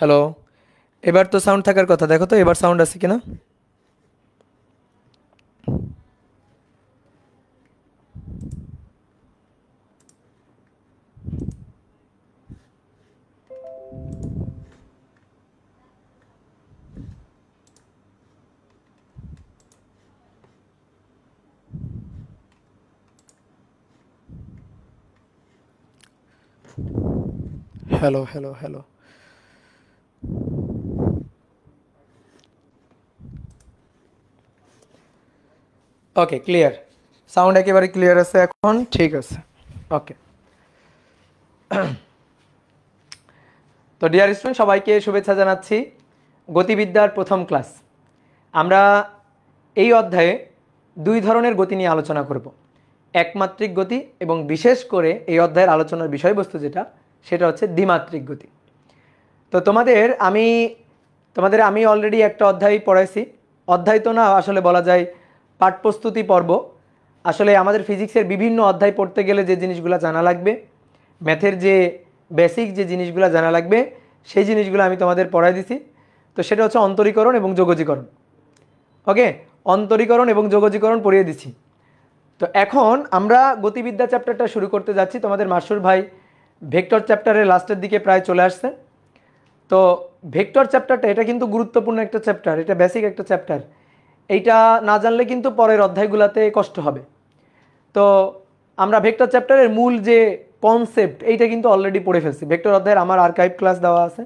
Hello, এবার তো sound থাকার কথা, দেখো তো এবার সাউন্ড আছে কিনা। Hello hello hello. Okay, clear, sound একেবারে ক্লিয়ার আছে এখন, ঠিক আছে। ওকে, তো ডিয়ার স্টুডেন্ট, সবাইকে শুভেচ্ছা জানাচ্ছি। গতিবিদ্যার প্রথম ক্লাস। আমরা এই অধ্যায়ে দুই ধরনের গতি নিয়ে আলোচনা করব, একমাত্রিক গতি এবং বিশেষ করে এই অধ্যায়ের আলোচনার বিষয়বস্তু যেটা, সেটা হচ্ছে দ্বিমাত্রিক গতি। তো তোমাদের আমি অলরেডি একটা অধ্যায় পড়াইছি। অধ্যায় তো না, আসলে বলা যায় পাঠ্যপ্রস্তুতি পর্ব। আসলে আমাদের ফিজিক্সের বিভিন্ন অধ্যায় পড়তে গেলে যে জিনিসগুলো জানা লাগবে, ম্যাথের যে বেসিক যে জিনিসগুলো জানা লাগবে, সেই জিনিসগুলো আমি তোমাদের পড়াই দিছি। তো সেটা হচ্ছে অন্তরীকরণ এবং যোগজীকরণ। ওকে, অন্তরীকরণ এবং যোগজীকরণ পড়িয়ে দিচ্ছি। তো এখন আমরা গতিবিদ্যা চ্যাপ্টারটা শুরু করতে যাচ্ছি। তোমাদের মাসুর ভাই ভেক্টর চ্যাপ্টারের লাস্টের দিকে প্রায় চলে আসছে। তো ভেক্টর চ্যাপ্টারটা এটা কিন্তু গুরুত্বপূর্ণ একটা চ্যাপ্টার, এটা বেসিক একটা চ্যাপ্টার। এইটা না জানলে কিন্তু পরের অধ্যায়গুলোতে কষ্ট হবে। তো আমরা ভেক্টর চ্যাপ্টারের মূল যে কনসেপ্ট, এইটা কিন্তু অলরেডি পড়ে ফেলছি। ভেক্টর অধ্যায়ের আমার আর্কাইভ ক্লাস দেওয়া আছে,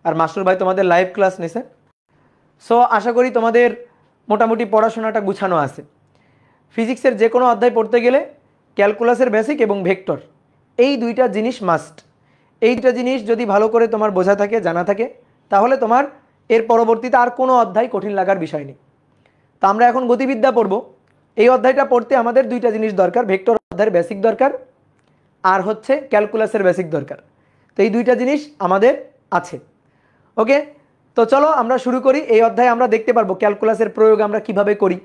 আর মাস্টার ভাই তোমাদের লাইভ ক্লাস নিছে। সো আশা করি তোমাদের মোটামুটি পড়াশোনাটা গুছানো আছে। ফিজিক্সের যে কোনো অধ্যায় পড়তে গেলে ক্যালকুলাসের বেসিক এবং ভেক্টর, এই দুইটা জিনিস মাস্ট। এই দুইটা জিনিস যদি ভালো করে তোমার বোঝা থাকে, জানা থাকে, তাহলে তোমার এর পরবর্তীতে আর কোনো অধ্যায় কঠিন লাগার বিষয় নেই। তো আমরা এখন গতিবিদ্যা পড়ব। এই অধ্যায়টা পড়তে আমাদের দুইটা জিনিস দরকার, ভেক্টর অধ্যায়ের বেসিক দরকার, আর হচ্ছে ক্যালকুলাসের বেসিক দরকার। তো এই দুইটা জিনিস আমাদের আছে। ওকে, তো চলো আমরা শুরু করি। এই অধ্যায়ে আমরা দেখতে পারবো ক্যালকুলাসের প্রয়োগ আমরা কিভাবে করি,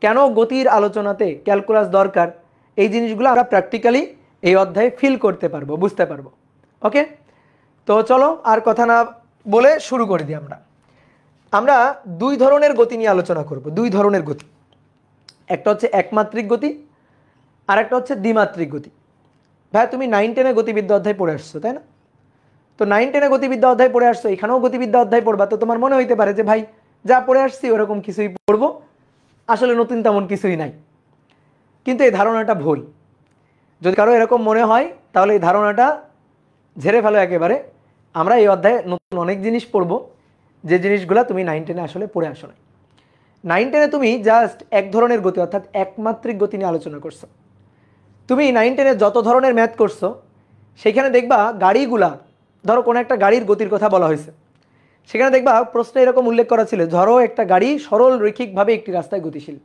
কেন গতির আলোচনাতে ক্যালকুলাস দরকার, এই জিনিসগুলো আমরা প্র্যাকটিক্যালি এই অধ্যায়ে ফিল করতে পারবো, বুঝতে পারবো। ওকে, তো চলো আর কথা না বলে শুরু করে দিই। আমরা দুই ধরনের গতি নিয়ে আলোচনা করব, দুই ধরনের গতি। একটা হচ্ছে একমাত্রিক গতি, আর একটা হচ্ছে দ্বিমাত্রিক গতি। ভাই তুমি 9-10-এ গতিবিদ্যা অধ্যায় পড়ে আসছো, তাই না? তো 9-10-এ গতিবিদ্যা অধ্যায় পড়ে আসছো, এখানেও গতিবিদ্যা অধ্যায় পড়বা। তো তোমার মনে হইতে পারে যে ভাই যা পড়ে আসছি ওরকম কিছুই পড়বো, আসলে নতুন তেমন কিছুই নাই। কিন্তু এই ধারণাটা ভুল। যদি কারো এরকম মনে হয় তাহলে এই ধারণাটা ঝেড়ে ফেলো একেবারে। আমরা এই অধ্যায়ে নতুন অনেক জিনিস পড়বো, যে জিনিসগুলো তুমি 9-10-এ আসলে পড়ে আসো না। 9-10-এ তুমি জাস্ট এক ধরনের গতি অর্থাৎ একমাত্রিক গতি নিয়ে আলোচনা করছো। তুমি 9-10-এ যত ধরনের ম্যাথ করছো, সেখানে দেখবা গাড়িগুলা, ধরো কোনো একটা গাড়ির গতির কথা বলা হয়েছে, সেখানে দেখবা প্রশ্নে এরকম উল্লেখ করা ছিল, ধরো একটা গাড়ি সরল রৈখিকভাবে একটি রাস্তায় গতিশীল।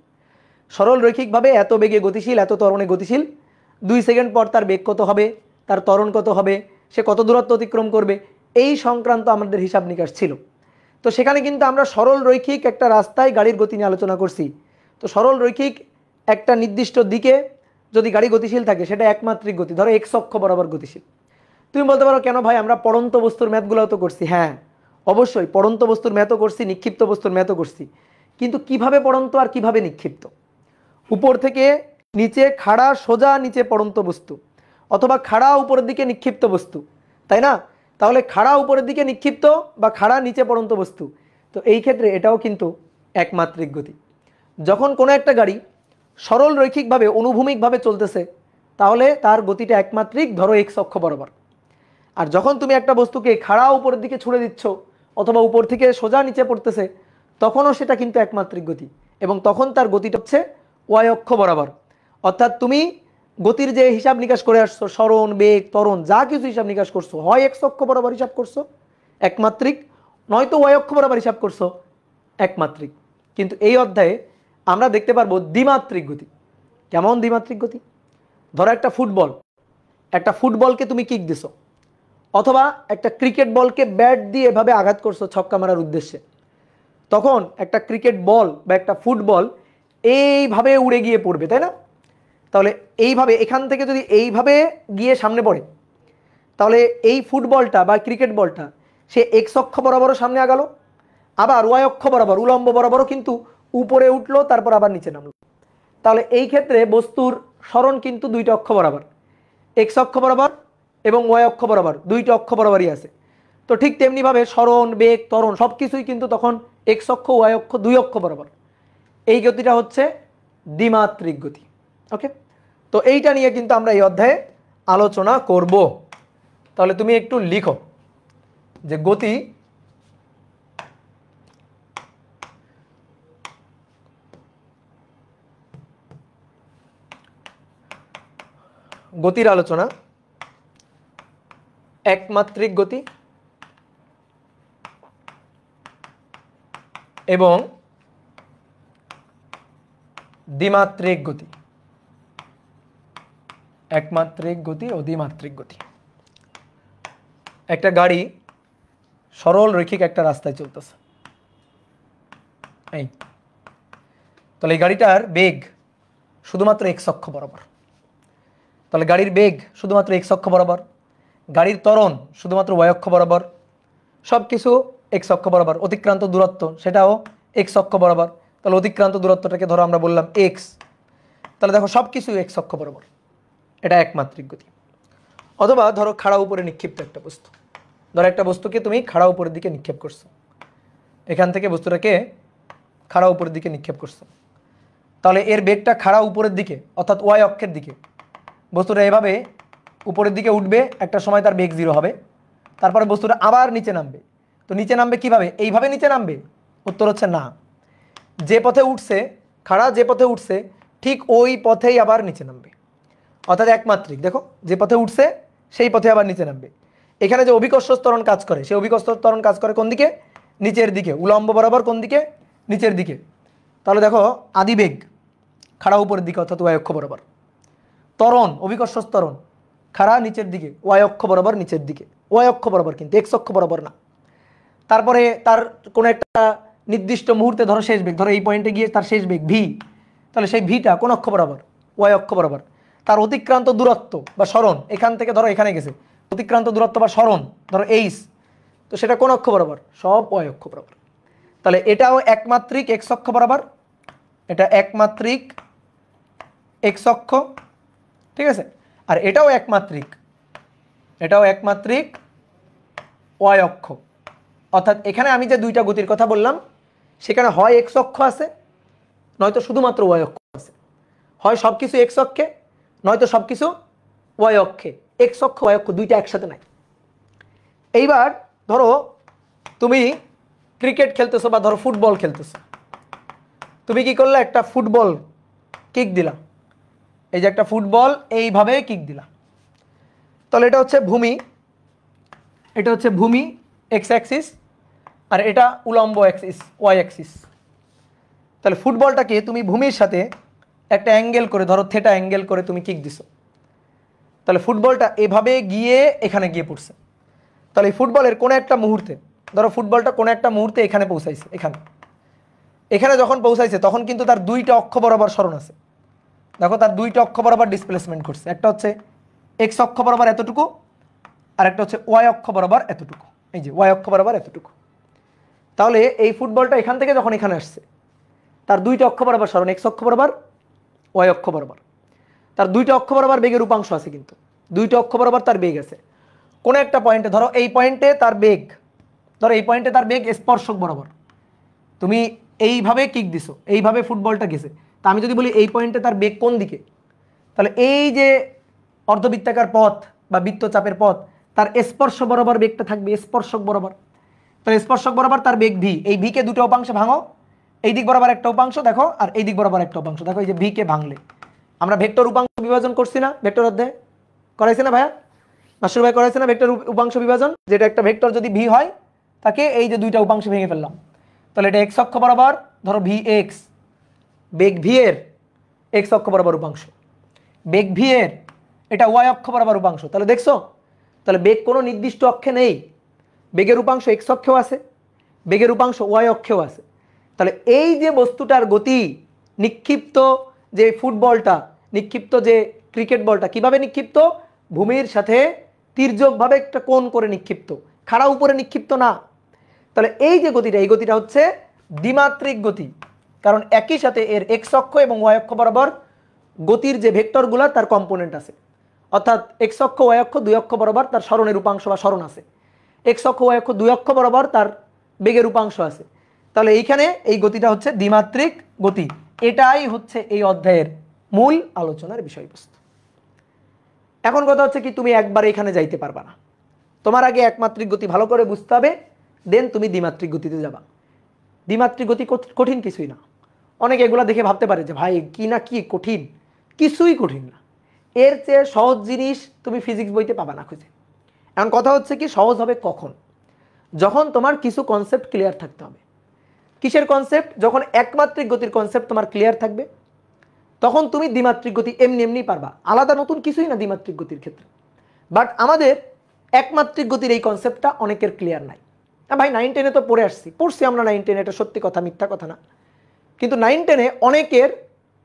সরল রৈখিকভাবে এত বেগে গতিশীল, এত ত্বরণে গতিশীল। 2 সেকেন্ড পর তার বেগ কত হবে, তার ত্বরণ কত হবে, সে কত দূরত্ব অতিক্রম করবে, এই সংক্রান্ত আমাদের হিসাব নিকাশ ছিল। তো সেখানে কিন্তু আমরা সরল রৈখিক একটা রাস্তায় গাড়ির গতি নিয়ে আলোচনা করছি। তো সরল রৈখিক একটা নির্দিষ্ট দিকে যদি গাড়ি গতিশীল থাকে, সেটা একমাত্রিক গতি, ধরো এক্স অক্ষ বরাবর গতিশীল। তুমি বলতে পারো কেন ভাই, আমরা পড়ন্ত বস্তুর ম্যাথগুলোও তো করছি। হ্যাঁ অবশ্যই, পড়ন্ত বস্তুর ম্যাথও করছি, নিক্ষিপ্ত বস্তুর ম্যাথও করছি। কিন্তু কিভাবে পড়ন্ত আর কিভাবে নিক্ষিপ্ত, উপর থেকে নিচে খাড়া সোজা নিচে পড়ন্ত বস্তু, অথবা খাড়া উপরের দিকে নিক্ষিপ্ত বস্তু, তাই না? তাহলে খাড়া উপরের দিকে নিক্ষিপ্ত বা খাড়া নিচে পড়ন্ত বস্তু, তো এই ক্ষেত্রে এটাও কিন্তু একমাত্রিক গতি। যখন কোনো একটা গাড়ি সরল রৈখিকভাবে অনুভূমিকভাবে চলতেছে, তাহলে তার গতিটা একমাত্রিক, ধরো এক্স অক্ষ বরাবর। আর যখন তুমি একটা বস্তুকে খাড়া উপরের দিকে ছুড়ে দিচ্ছ, অথবা উপর থেকে সোজা নিচে পড়তেছে, তখনও সেটা কিন্তু একমাত্রিক গতি, এবং তখন তার গতিটা হচ্ছে ওয়াই অক্ষ বরাবর। অর্থাৎ তুমি গতির যে হিসাব নিকাশ করে আসছো, সরণ বেগ ত্বরণ যা কিছু হিসাব নিকাশ করছো, হয় এক্স অক্ষ বরাবর হিসাব করছো একমাত্রিক, নয়তো ওয়াই অক্ষ বরাবর হিসাব করছো একমাত্রিক। কিন্তু এই অধ্যায়ে আমরা দেখতে পারবো দ্বিমাত্রিক গতি। কেমন দ্বিমাত্রিক গতি? ধরো একটা ফুটবলকে তুমি কিক দিছো, অথবা একটা ক্রিকেট বলকে ব্যাট দিয়ে এভাবে আঘাত করছো ছক্কা মারার উদ্দেশ্যে। তখন একটা ক্রিকেট বল বা একটা ফুটবল এইভাবে উড়ে গিয়ে পড়বে, তাই না? তাহলে এইভাবে এখান থেকে যদি এইভাবে গিয়ে সামনে পড়ে, তাহলে এই ফুটবলটা বা ক্রিকেট বলটা সে এক্স অক্ষ বরাবরও সামনে আগালো, আবার ওয়াই অক্ষ বরাবর উলম্ব বরাবরও কিন্তু উপরে উঠলো, তারপর আবার নিচে নামলো। তাহলে এই ক্ষেত্রে বস্তুর সরণ কিন্তু দুইটা অক্ষ বরাবর, এক্স অক্ষ বরাবর এবং ওয়াই অক্ষ বরাবর, দুইটা অক্ষ বরাবরই আছে। তো ঠিক তেমনিভাবে সরণ, বেগ, ত্বরণ সব কিছুই কিন্তু তখন এক্স অক্ষ ওয়াই অক্ষ দুই অক্ষ বরাবর। এই গতিটা হচ্ছে দ্বিমাত্রিক গতি। ওকে, তো এইটা নিয়ে কিন্তু আমরা এই অধ্যায়ে আলোচনা করব। তাহলে তুমি একটু লিখো যে গতির আলোচনা একমাত্রিক গতি এবং দ্বিমাত্রিক গতি, একমাত্রিক গতি ও দ্বিমাত্রিক গতি। একটা গাড়ি সরল রৈখিক একটা রাস্তায় চলতেছে, এই তাহলে এই গাড়িটার বেগ শুধুমাত্র এক্স অক্ষ বরাবর, তাহলে গাড়ির বেগ শুধুমাত্র এক্স অক্ষ বরাবর, গাড়ির ত্বরণ শুধুমাত্র ওয়াই অক্ষ বরাবর, সব কিছু এক্স অক্ষ বরাবর। অতিক্রান্ত দূরত্ব সেটাও এক্স অক্ষ বরাবর, তাহলে অতিক্রান্ত দূরত্বটাকে ধরো আমরা বললাম এক্স, তাহলে দেখো সব কিছু এক্স অক্ষ বরাবর, এটা একমাত্রিক গতি। অথবা ধরো খাড়া উপরে নিক্ষিপ্ত একটা বস্তু, ধরো একটা বস্তুকে তুমি খাড়া উপরের দিকে নিক্ষেপ করছো, এখান থেকে বস্তুটাকে খাড়া উপরের দিকে নিক্ষেপ করছো, তাহলে এর বেগটা খাড়া উপরের দিকে অর্থাৎ ওয়াই অক্ষের দিকে, বস্তুটা এভাবে উপরের দিকে উঠবে, একটা সময় তার বেগ 0 হবে, তারপরে বস্তুটা আবার নিচে নামবে। তো নিচে নামবে কিভাবে? এইভাবে নিচে নামবে? উত্তর হচ্ছে না, যে পথে উঠছে, খাড়া যে পথে উঠছে ঠিক ওই পথেই আবার নিচে নামবে, অর্থাৎ একমাত্রিক। দেখো যে পথে উঠছে সেই পথে আবার নিচে নামবে। এখানে যে অভিকর্ষ ত্বরণ কাজ করে, সেই অভিকর্ষ ত্বরণ কাজ করে কোন দিকে? নিচের দিকে, উলম্ব বরাবর কোন দিকে? নিচের দিকে। তাহলে দেখো আদিবেগ খাড়া উপরের দিকে অর্থাৎ ওয়াই অক্ষ বরাবর, ত্বরণ অভিকর্ষ ত্বরণ খাড়া নিচের দিকে, ওয়াই অক্ষ বরাবর নিচের দিকে, ওয়াই অক্ষ বরাবর কিন্তু এক্স অক্ষ বরাবর না। তারপরে তার কোনো একটা নির্দিষ্ট মুহূর্তে ধরো শেষ বেগ, ধরো এই পয়েন্টে গিয়ে তার শেষ বেগ ভি, তাহলে সেই ভিটা কোন অক্ষ বরাবর? ওয়াই অক্ষ বরাবর। তার অতিক্রান্ত দূরত্ব বা সরণ এখান থেকে ধরো এখানে গেছে, অতিক্রান্ত দূরত্ব বা সরণ ধরো এইচ, তো সেটা কোন অক্ষ বরাবর? সব ওয়াই অক্ষ বরাবর। তাহলে এটাও একমাত্রিক এক্স অক্ষ বরাবর, এটা একমাত্রিক এক্স অক্ষ, ঠিক আছে, আর এটাও একমাত্রিক, এটাও একমাত্রিক ওয়াই অক্ষ। অর্থাৎ এখানে আমি যে দুইটা গতির কথা বললাম সেখানে হয় এক্স অক্ষ আছে, নয়তো শুধুমাত্র ওয়াই অক্ষ আছে, হয় সব কিছু এক্স অক্ষে নয়তো সব কিছু ওয়াই অক্ষে। এক্স অক্ষ ওয়াই অক্ষ দুইটা একসাথে নাই। এইবার ধরো তুমি ক্রিকেট খেলতেছো বা ধরো ফুটবল খেলতেছো, তুমি কি করলে? একটা ফুটবল কিক দিলা, এই যে একটা ফুটবল এইভাবে কিক দিলা, তাহলে এটা হচ্ছে ভূমি, এটা হচ্ছে ভূমি এক্স অ্যাক্সিস, আর এটা উলম্ব অ্যাক্সিস ওয়াই অ্যাক্সিস। তাহলে ফুটবলটাকে তুমি ভূমির সাথে একটা অ্যাঙ্গেল করে ধরো থেটা অ্যাঙ্গেল করে তুমি কিক দিছো, তাহলে ফুটবলটা এভাবে গিয়ে এখানে গিয়ে পড়ছে। তাহলে এই ফুটবলের কোনো একটা মুহূর্তে ধরো ফুটবলটা কোনো একটা মুহূর্তে এখানে পৌঁছাইছে, এখানে এখানে যখন পৌঁছাইছে তখন কিন্তু তার দুইটা অক্ষ বরাবর সরণ আছে। দেখো তার দুইটা অক্ষ বরাবর ডিসপ্লেসমেন্ট করছে, একটা হচ্ছে এক্স অক্ষ বরাবর এতটুকু, আর একটা হচ্ছে ওয়াই অক্ষ বরাবর এতটুকু, এই যে ওয়াই অক্ষ বরাবর এতটুকু। তাহলে এই ফুটবলটা এখান থেকে যখন এখানে আসছে তার দুইটা অক্ষ বরাবর সরণ, এক্স অক্ষ বরাবর ওয়াই অক্ষ বরাবর, তার দুইটা অক্ষ বরাবর বেগের উপাংশ আছে, কিন্তু দুইটা অক্ষ বরাবর তার বেগ আছে। কোনো একটা পয়েন্টে ধরো এই পয়েন্টে তার বেগ, ধরো এই পয়েন্টে তার বেগ স্পর্শক বরাবর, তুমি এইভাবে কিক দিছো, এইভাবে ফুটবলটা গেছে, তা আমি যদি বলি এই পয়েন্টে তার বেগ কোন দিকে, তাহলে এই যে অর্ধবৃত্তাকার পথ বা বৃত্তচাপের পথ তার স্পর্শ বরাবর বেগটা থাকবে, স্পর্শক বরাবর। তাহলে স্পর্শক বরাবর তার বেগ ভি, এই ভিকে দুটো উপাংশে ভাঙো, এই দিক বরাবর একটা উপাংশ দেখো আর এই দিক বরাবর একটা উপাংশ দেখো, এই যে ভিকে ভাঙলে আমরা ভেক্টর উপাংশ বিভাজন করছি না, ভেক্টর অধ্যায়ে করাইছে না ভাইয়া, মাস্টার ভাই করাইছে না ভেক্টর উপাংশ বিভাজন, যেটা একটা ভেক্টর যদি ভি হয় তাকে এই যে দুইটা উপাংশ ভেঙে ফেললাম, তাহলে এটা এক্স অক্ষ বরাবর ধরো ভি এক্স, বেগ ভি এর এক্স অক্ষ বরাবর উপাংশ, বেগ ভি এর এটা ওয়াই অক্ষ বরাবর উপাংশ। তাহলে দেখছো, তাহলে বেগ কোনো নির্দিষ্ট অক্ষে নেই, বেগের উপাংশ এক্স অক্ষেও আছে, বেগের উপাংশ ওয়াই অক্ষেও আছে। তাহলে এই যে বস্তুটার গতি, নিক্ষিপ্ত যে ফুটবলটা, নিক্ষিপ্ত যে ক্রিকেট বলটা কিভাবে নিক্ষিপ্ত? ভূমির সাথে তির্যকভাবে একটা কোণ করে নিক্ষিপ্ত, খাড়া উপরে নিক্ষিপ্ত না। তাহলে এই যে গতিটা, এই গতিটা হচ্ছে দ্বিমাত্রিক গতি, কারণ একই সাথে এর এক্স অক্ষ এবং ওয়াই অক্ষ বরাবর গতির যে ভেক্টরগুলো তার কম্পোনেন্ট আছে, অর্থাৎ এক্স অক্ষ ওয়াই অক্ষ দুই অক্ষ বরাবর তার সরণের উপাংশ বা সরণ আছে, এক্স অক্ষ ওয়াই অক্ষ দুই অক্ষ বরাবর তার বেগের উপাংশ আছে। তাহলে এইখানে এই গতিটা হচ্ছে দ্বিমাত্রিক গতি। এটাই হচ্ছে এই অধ্যায়ের মূল আলোচনার বিষয়বস্তু। এখন কথা হচ্ছে কি, তুমি একবার এখানে যাইতে পারবা না, তোমার আগে একমাত্রিক গতি ভালো করে বুঝতে হবে, দেন তুমি দ্বিমাত্রিক গতিতে যাবা। দ্বিমাত্রিক গতি কঠিন কিছুই না। অনেকে এগুলা দেখে ভাবতে পারে যে ভাই কি না কি কঠিন, কিছুই কঠিন না। এর চেয়ে সহজ জিনিস তুমি ফিজিক্স বইতে পাবা না খুঁজে। এখন কথা হচ্ছে কি, সহজ হবে কখন? যখন তোমার কিছু কনসেপ্ট ক্লিয়ার থাকতে হবে। কিসের কনসেপ্ট? যখন একমাত্রিক গতির কনসেপ্ট তোমার ক্লিয়ার থাকবে, তখন তুমি দ্বিমাত্রিক গতি এমনি এমনি পারবা। আলাদা নতুন কিছুই না দ্বিমাত্রিক গতির ক্ষেত্রে। বাট আমাদের একমাত্রিক গতির এই কনসেপ্টটা অনেকের ক্লিয়ার নাই। ভাই 9-10-এ তো পড়ছি আমরা 9-10, এটা সত্যি কথা, মিথ্যা কথা না। কিন্তু 9-10-এ অনেকের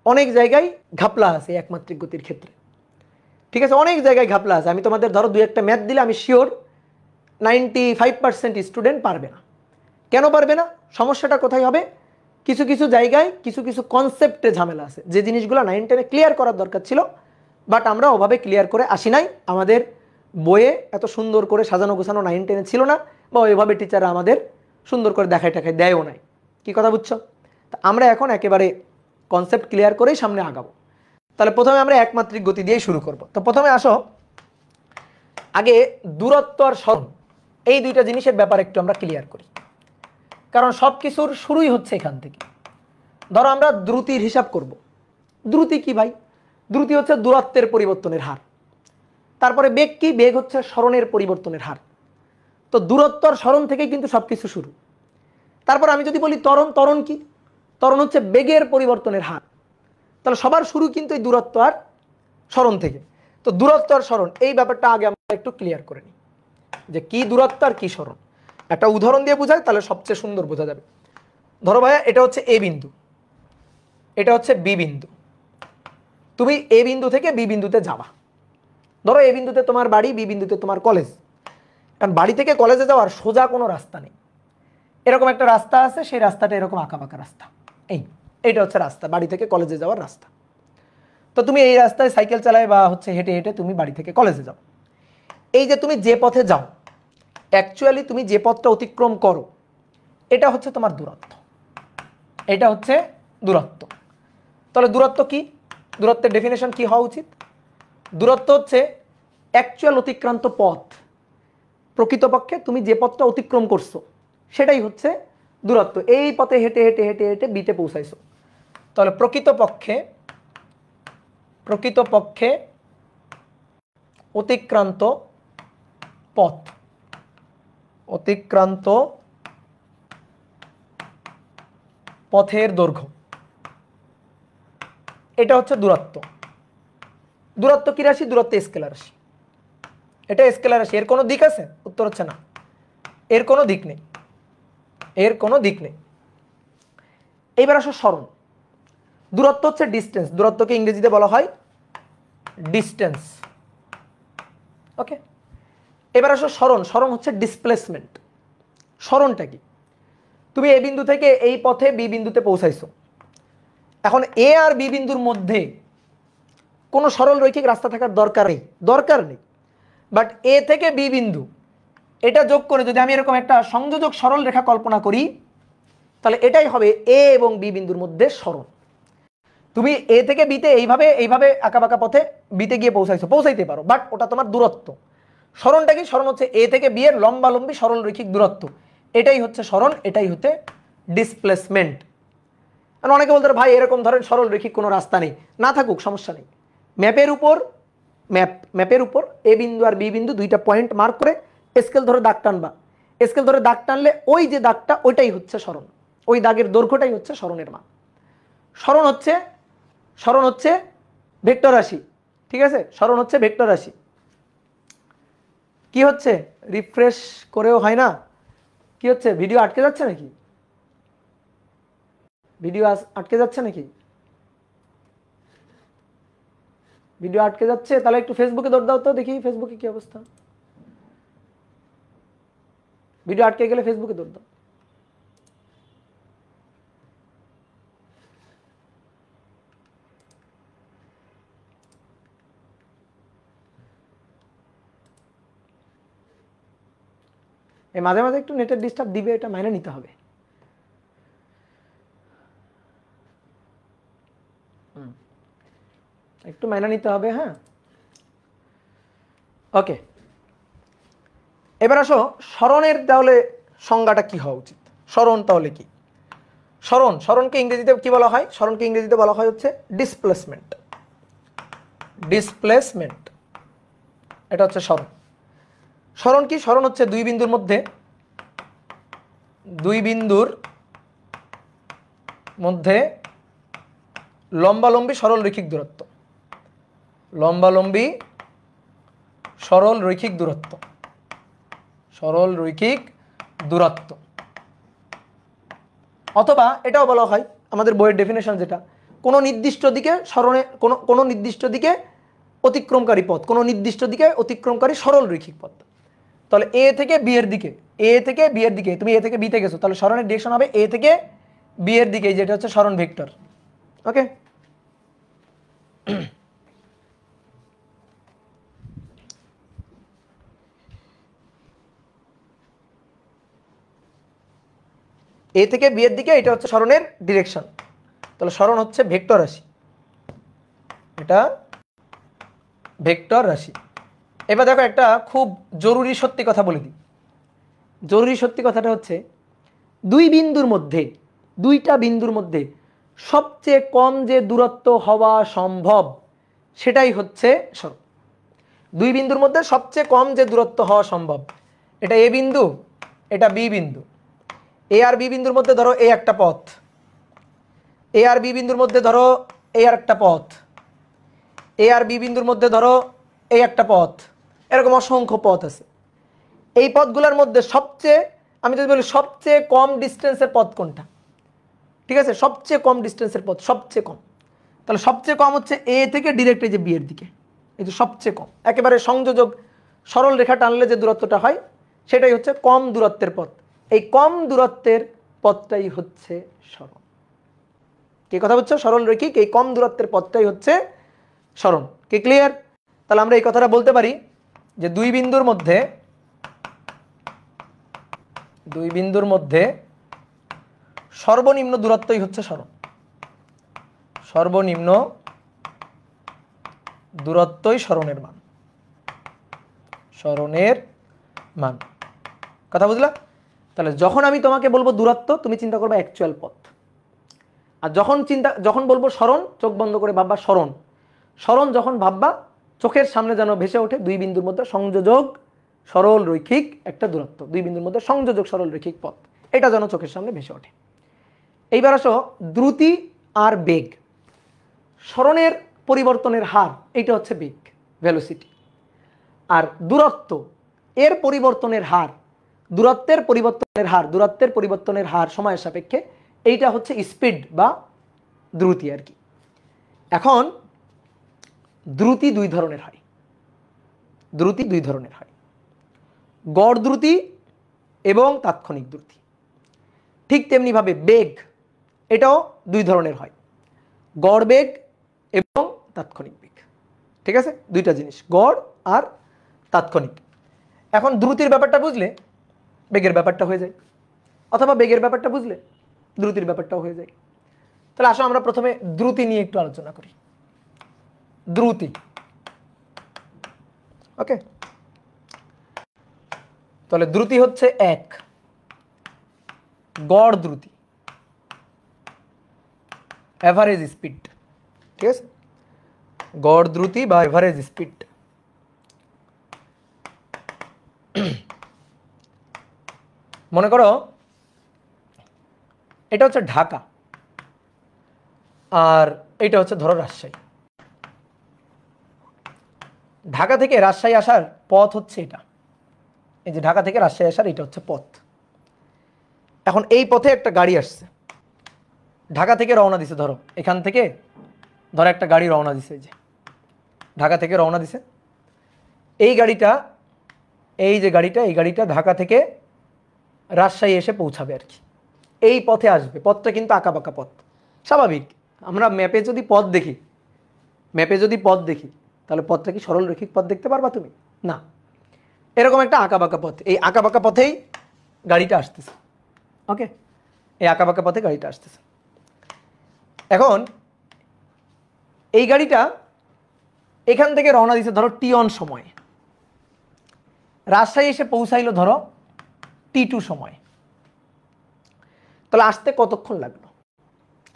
অনেক জায়গায় ঘাপলা আছে একমাত্রিক গতির ক্ষেত্রে। ঠিক আছে, অনেক জায়গায় ঘাপলা আছে। আমি তোমাদের ধরো 2-1টা ম্যাথ দিলে আমি শিওর 95% স্টুডেন্ট পারবে না। কেন পারবে না? সমস্যাটা কোথায় হবে? কিছু কিছু জায়গায় কিছু কিছু কনসেপ্টে ঝামেলা আছে, যে জিনিসগুলো 9-10-এ ক্লিয়ার করার দরকার ছিল, বাট আমরা ওভাবে ক্লিয়ার করে আসি নাই। আমাদের বইয়ে এত সুন্দর করে সাজানো গোছানো 9-10-এ ছিল না, বা ওইভাবে টিচাররা আমাদের সুন্দর করে দেখায় টাকায় দেয়ও নাই। কি কথা বুঝছো? তা আমরা এখন একেবারে কনসেপ্ট ক্লিয়ার করেই সামনে আগাবো। তাহলে প্রথমে আমরা একমাত্রিক গতি দিয়েই শুরু করব। তো প্রথমে আসো, আগে দূরত্ব আর সরণ, এই দুইটা জিনিসের ব্যাপারে একটু আমরা ক্লিয়ার করি, কারণ সব কিছুর শুরুই হচ্ছে এখান থেকে। ধরো আমরা দ্রুতির হিসাব করব। দ্রুতি কি ভাই? দ্রুতি হচ্ছে দূরত্বের পরিবর্তনের হার। তারপরে বেগ কি? বেগ হচ্ছে সরণের পরিবর্তনের হার। তো দূরত্ব আর সরণ থেকেই কিন্তু সব কিছু শুরু। তারপর আমি যদি বলি ত্বরণ, ত্বরণ কি? ত্বরণ হচ্ছে বেগের পরিবর্তনের হার। তাহলে সবার শুরু কিন্তু এই দূরত্ব আর সরণ থেকে। তো দূরত্ব আর সরণ, এই ব্যাপারটা আগে আমরা একটু ক্লিয়ার করে নিই, যে কি দূরত্ব আর কি সরণ। একটা উদাহরণ দিয়ে বোঝাই, তাহলে সবচেয়ে সুন্দর বোঝা যাবে। ধরো ভাইয়া, এটা হচ্ছে এ বিন্দু, এটা হচ্ছে বি বিন্দু। তুমি এ বিন্দু থেকে বি বিন্দুতে যাবা। ধরো এ বিন্দুতে তোমার বাড়ি, বি বিন্দুতে তোমার কলেজ। কারণ বাড়ি থেকে কলেজে যাওয়ার সোজা কোনো রাস্তা নেই। এরকম একটা রাস্তা আছে, সেই রাস্তাটা এরকম আঁকাবাঁকা রাস্তা। এইটা হচ্ছে রাস্তা, বাড়ি থেকে কলেজে যাওয়ার রাস্তা। তো তুমি এই রাস্তায় সাইকেল চালায় বা হচ্ছে হেঁটে হেঁটে তুমি বাড়ি থেকে কলেজে যাও। এই যে তুমি যে পথে যাও, অ্যাকচুয়ালি তুমি যে পথটা অতিক্রম করো, এটা হচ্ছে তোমার দূরত্ব। এটা হচ্ছে দূরত্ব। তাহলে দূরত্ব কি? দূরত্বের ডেফিনেশন কি হওয়া উচিত? দূরত্ব হচ্ছে অ্যাকচুয়াল অতিক্রান্ত পথ। প্রকৃতপক্ষে তুমি যে পথটা অতিক্রম করছো সেটাই হচ্ছে দূরত্ব। এই পথে হেঁটে হেঁটে হেঁটে হেঁটে বিতে পৌঁছাইছো। তাহলে প্রকৃতপক্ষে অতিক্রান্ত পথ, অতিক্রান্ত পথের দৈর্ঘ্য, এটা হচ্ছে দূরত্ব। দূরত্ব কি রাশি? দূরত্ব স্কেলার রাশি। এটা স্কেলার রাশি। এর কোনো দিক আছে? উত্তর হচ্ছে না, এর কোনো দিক নেই, এর কোনো দিক নেই। এইবার আসো সরণ। দূরত্ব হচ্ছে ডিস্টেন্স। দূরত্বকে ইংরেজিতে বলা হয় ডিস্টেন্স। ওকে, এবার আসো সরণ। সরণ হচ্ছে ডিসপ্লেসমেন্ট। সরণটা কি? তুমি এ বিন্দু থেকে এই পথে বি বিন্দুতে পৌঁছাইছো। এখন এ আর বি বিন্দুর মধ্যে কোনো সরল রৈখিক রাস্তা থাকার দরকার নেই। বাট এ থেকে বি বিন্দু, এটা যোগ করে যদি আমি এরকম একটা সংযোজক সরল রেখা কল্পনা করি, তাহলে এটাই হবে এ এবং বি বিন্দুর মধ্যে সরণ। তুমি এ থেকে বিতে এইভাবে আঁকাবাঁকা পথে বিতে গিয়ে পৌঁছাইতে পারো, বাট ওটা তোমার দূরত্ব। সরণটা কি? সরণ হচ্ছে এ থেকে বি এর লম্বালম্বী সরল রৈখিক দূরত্ব। এটাই হচ্ছে সরণ, এটাই হচ্ছে ডিসপ্লেসমেন্ট। অনেকে বলতে ভাই এরকম ধরেন সরল রৈখিক কোনো রাস্তা নেই, না থাকুক, সমস্যা নেই। ম্যাপের উপর এ বিন্দু আর বি বিন্দু দুইটা পয়েন্ট মার্ক করে স্কেল ধরে দাগ টানবা। স্কেল ধরে দাগ টানলে ওই যে দাগটা, ওইটাই হচ্ছে সরণ। ওই দাগের দৈর্ঘ্যটাই হচ্ছে সরণের মান। সরণ হচ্ছে ভেক্টর রাশি। ঠিক আছে, সরণ হচ্ছে ভেক্টর রাশি। কি হচ্ছে? রিফ্রেশ করেও হয় না। কি হচ্ছে? ভিডিও আটকে যাচ্ছে নাকি? ভিডিও আটকে যাচ্ছে নাকি? ভিডিও আটকে যাচ্ছে? তাহলে একটু ফেসবুকে দৌড় দাও তো, দেখি ফেসবুকে কি অবস্থা। ভিডিও আটকে গেলে ফেসবুকে দৌড় দাও। এই মাঝে মাঝে একটু নেটের ডিস্টার্ব দিবে, এটা মাইনে নিতে হবে। একটু মাইনে নিতে হবে, হ্যাঁ। ওকে, এবার আসো স্মরণের তাহলে সংজ্ঞাটা কি হওয়া উচিত। স্মরণ তাহলে কি? স্মরণকে ইংরেজিতে কি বলা হয়? স্মরণকে ইংরেজিতে বলা হয় হচ্ছে ডিসপ্লেসমেন্ট। ডিসপ্লেসমেন্ট, এটা হচ্ছে স্মরণ। স্মরণ কি? স্মরণ হচ্ছে দুই বিন্দুর মধ্যে লম্বালম্বী সরল রৈখিক দূরত্ব। লম্বালম্বী সরল রৈখিক দূরত্ব, সরল রৈখিক দূরত্ব। অথবা এটাও বলা হয় আমাদের বইয়ের ডেফিনেশন যেটা, কোনো নির্দিষ্ট দিকে স্মরণে কোনো নির্দিষ্ট দিকে অতিক্রমকারী পথ, কোনো নির্দিষ্ট দিকে অতিক্রমকারী সরল রৈখিক পথ। তাহলে এ থেকে বি এর দিকে, তুমি এ থেকে বিতে গেছো, তাহলে স্মরণের ডিরেকশন হবে এ থেকে বি এর দিকে, যেটা হচ্ছে স্মরণ ভেক্টর। ওকে, এ থেকে বি এর দিকে, এটা হচ্ছে স্মরণের ডিরেকশন। তাহলে স্মরণ হচ্ছে ভেক্টর রাশি, এটা ভেক্টর রাশি। এবার দেখো একটা খুব জরুরি সত্যি কথা বলে দিই। জরুরি সত্যি কথাটা হচ্ছে দুইটা বিন্দুর মধ্যে সবচেয়ে কম যে দূরত্ব হওয়া সম্ভব সেটাই হচ্ছে স্মরণ। দুই বিন্দুর মধ্যে সবচেয়ে কম যে দূরত্ব হওয়া সম্ভব, এটা এ বিন্দু, এটা বি বিন্দু। এ আর বি বিন্দুর মধ্যে ধরো এই একটা পথ, এ আর বি বিন্দুর মধ্যে ধরো এই আর একটা পথ, এ আর বি বিন্দুর মধ্যে ধরো এই একটা পথ, এরকম অসংখ্য পথ আছে। এই পথগুলোর মধ্যে সবচেয়ে, আমি যদি বলি সবচেয়ে কম ডিস্টেন্সের পথ কোনটা, ঠিক আছে, সবচেয়ে কম ডিস্টেন্সের পথ, সবচেয়ে কম, তাহলে সবচেয়ে কম হচ্ছে এ থেকে ডিরেক্ট এই যে বি এর দিকে, এই যে সবচেয়ে কম, একেবারে সংযোজক সরল রেখা টানলে যে দূরত্বটা হয় সেটাই হচ্ছে কম দূরত্বের পথ। এই কম দূরত্বের পথটাই হচ্ছে স্মরণ। কি কথা বলছো? সরল রৈখিক এই কম দূরত্বের পথটাই হচ্ছে স্মরণ। কি ক্লিয়ার? তাহলে আমরা এই কথাটা বলতে পারি যে দুই বিন্দুর মধ্যে সর্বনিম্ন দূরত্বই হচ্ছে স্মরণ। সর্বনিম্ন দূরত্বই স্মরণের মান, স্মরণের মান। কথা বুঝলা? তাহলে যখন আমি তোমাকে বলবো দূরত্ব, তুমি চিন্তা করবে অ্যাকচুয়াল পথ। আর যখন বলবো স্মরণ, চোখ বন্ধ করে ভাববা স্মরণ। স্মরণ যখন ভাববা, চোখের সামনে যেন ভেসে ওঠে দুই বিন্দুর মধ্যে সংযোজক সরল রৈখিক একটা দূরত্ব, দুই বিন্দুর মধ্যে সংযোজক সরল রৈখিক পথ, এটা যেন চোখের সামনে ভেসে ওঠে। এইবার আসো দ্রুতি আর বেগ। স্মরণের পরিবর্তনের হার, এইটা হচ্ছে বেগ, ভেলোসিটি। আর দূরত্ব এর পরিবর্তনের হার, দূরত্বের পরিবর্তনের হার সময়ের সাপেক্ষে, এইটা হচ্ছে স্পিড বা দ্রুতি আর কি। এখন দ্রুতি দুই ধরনের হয়, গড় দ্রুতি এবং তাৎক্ষণিক দ্রুতি। ঠিক তেমনিভাবে বেগ, এটাও দুই ধরনের হয়, গড় বেগ এবং তাৎক্ষণিক বেগ। ঠিক আছে, দুইটা জিনিস, গড় আর তাৎক্ষণিক। এখন দ্রুতির ব্যাপারটা বুঝলে বেগের ব্যাপারটা হয়ে যায়, অথবা বেগের ব্যাপারটা বুঝলে দ্রুতির ব্যাপারটাও হয়ে যায়। তাহলে আসো আমরা প্রথমে দ্রুতি নিয়ে একটু আলোচনা করি। দ্রুতি, ওকে। তাহলে দ্রুতি হচ্ছে এক, গড় দ্রুতি, এভারেজ স্পিড। ঠিক আছে, গড় দ্রুতি বা এভারেজ স্পিড। মনে করো এটা হচ্ছে ঢাকা, আর এটা হচ্ছে ধরো রাজশাহী। ঢাকা থেকে রাজশাহী আসার পথ হচ্ছে এটা, এই যে ঢাকা থেকে রাজশাহী আসার এটা হচ্ছে পথ। এখন এই পথে একটা গাড়ি আসছে, ঢাকা থেকে রওনা দিছে, ধরো এখান থেকে ধরো একটা গাড়ি রওনা দিছে, এই যে ঢাকা থেকে রওনা দিছে। এই গাড়িটা, এই যে গাড়িটা, এই গাড়িটা ঢাকা থেকে রাজশাহী এসে পৌঁছাবে আর কি, এই পথে আসবে। পথটা কিন্তু আঁকাবাঁকা পথ, স্বাভাবিক। আমরা ম্যাপে যদি পথ দেখি, তাহলে পথটা কি সরল রৈখিক পথ দেখতে পারবা তুমি? না, এরকম একটা আঁকাবাঁকা পথ। এই আঁকাবাঁকা পথেই গাড়িটা আসতেছে। ওকে, এই আঁকাবাঁকা পথে গাড়িটা আসতেছে। এখন এই গাড়িটা এখান থেকে রওনা দিছে ধরো T1 সময়, রাজশাহী এসে পৌঁছাইলো ধরো T2 সময়। তাহলে আসতে কতক্ষণ লাগলো?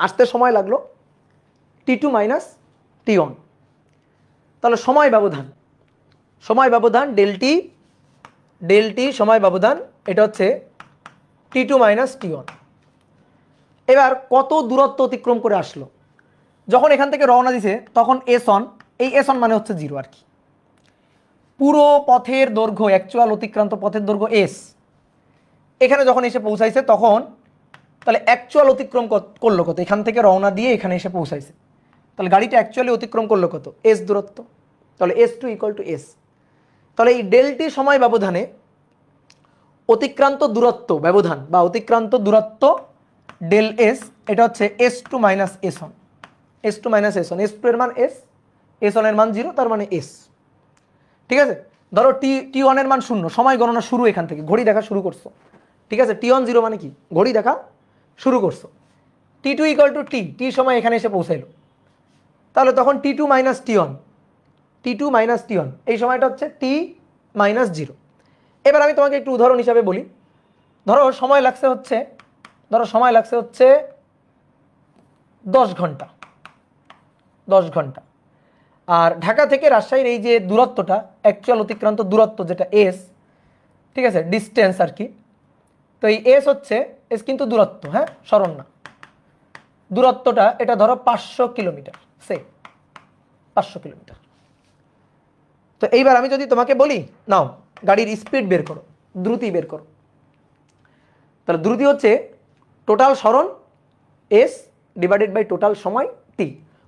আসতে সময় লাগলো T2 মাইনাস T1। তাহলে সময় ব্যবধান ডেল টি সময় ব্যবধান, এটা হচ্ছে T2 মাইনাস T1। এবার কত দূরত্ব অতিক্রম করে আসলো? যখন এখান থেকে রওনা দিছে তখন S1, এই S1 মানে হচ্ছে 0 আর কি। পুরো পথের দৈর্ঘ্য, অ্যাকচুয়াল অতিক্রান্ত পথের দৈর্ঘ্য S। এখানে যখন এসে পৌঁছাইছে তখন তাহলে অ্যাকচুয়াল অতিক্রম করলো কত? এখান থেকে রওনা দিয়ে এখানে এসে পৌঁছাইছে, তাহলে গাড়িটা অ্যাকচুয়ালি অতিক্রম করলো কত? S দূরত্ব। তাহলে S2 ইকুয়াল টু S। তাহলে এই ডেলটি সময় ব্যবধানে অতিক্রান্ত দূরত্ব ব্যবধান বা অতিক্রান্ত দূরত্ব ডেল S, এটা হচ্ছে S2 minus S1। S2 minus S1, S2 এর মান S, S1 এর মান 0, তার মানে S। ঠিক আছে, ধরো T1 এর মান 0, সময় গণনা শুরু এখান থেকে, ঘড়ি দেখা শুরু করছো। ঠিক আছে, T1 0 মানে কি? ঘড়ি দেখা শুরু করছো। T2 ইকুয়াল টু T সময় এখানে এসে পৌঁছাইলো, তাহলে তখন T2 মাইনাস T1, এই সময়টা হচ্ছে T মাইনাস 0। এবার আমি তোমাকে একটু উদাহরণ হিসাবে বলি। ধরো সময় লাগছে হচ্ছে 10 ঘন্টা। আর ঢাকা থেকে রাজশাহীর এই যে দূরত্বটা, অ্যাকচুয়াল অতিক্রান্ত দূরত্ব যেটা S, ঠিক আছে, ডিস্টেন্স আর কি। তো এই S হচ্ছে, S কিন্তু দূরত্ব, হ্যাঁ, সরণ না, দূরত্বটা এটা ধরো 500 কিলোমিটার, 500 কিলোমিটার। তো এইবার আমি যদি তোমাকে বলি নাও গাড়ির স্পিড বের করো, দ্রুতি বের করো, তাহলে দ্রুতি হচ্ছে টোটাল সরণ S ডিভাইডেড বাই টোটাল সময় T,